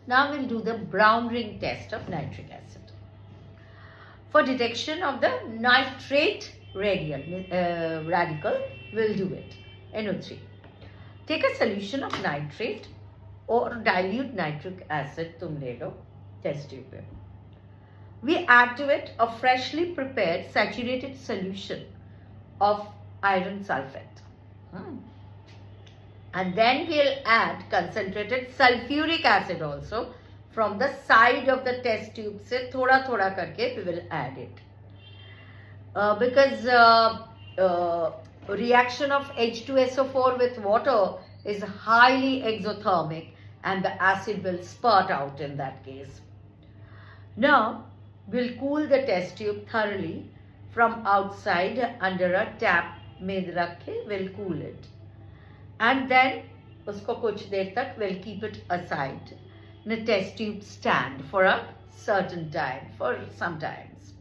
Now we'll do the brown ring test of nitric acid. For detection of the nitrate radical, we'll do it. NO3. Take a solution of nitrate or dilute nitric acid, tum le lo, test tube pe. We add to it a freshly prepared saturated solution of iron sulfate. And then we'll add concentrated sulfuric acid also from the side of the test tube. Se thoda thoda karke we will add it. Because reaction of H2SO4 with water is highly exothermic and the acid will spurt out in that case. Now we'll cool the test tube thoroughly from outside under a tap में रखे, we'll cool it. And then usko kuch der tak we'll keep it aside in a test tube stand for a certain time, for some times.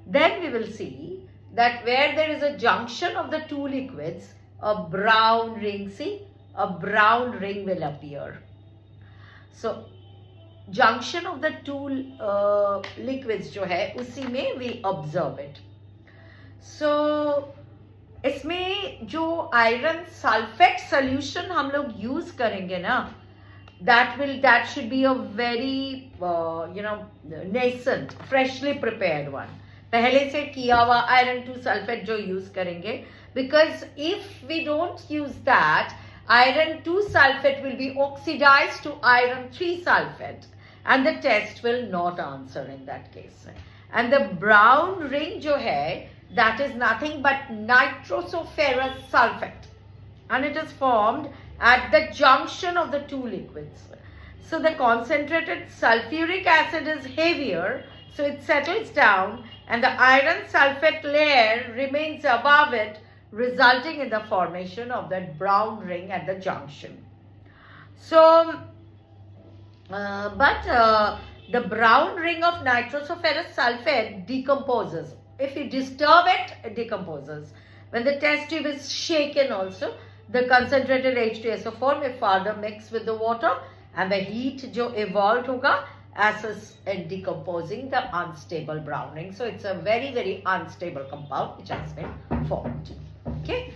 Then we will see that where there is a junction of the two liquids, a brown ring, see, a brown ring will appear. So junction of the two liquids जो है उसी में we observe it. So इसमें जो iron sulphate solution हम लोग use करेंगे ना, that should be a very nascent, freshly prepared one. पहले से किया हुआ iron 2 sulfate जो यूज करेंगे, because if we don't use that, iron 2 sulfate will be oxidized to iron 3 sulfate and the test will not answer in that case. And the brown ring जो है, that is nothing but nitrosoferous sulfate, and it is formed at the junction of the two liquids. So the concentrated sulfuric acid is heavier, so it settles down and the iron sulfate layer remains above it, resulting in the formation of that brown ring at the junction. So the brown ring of nitrosoferous sulfate decomposes. If you disturb it, it decomposes. When the test tube is shaken also, the concentrated H2SO4 may further mix with the water and the heat jo evolved hoga assists in decomposing the unstable brown ring. So it's a very, very unstable compound which has been formed. Okay.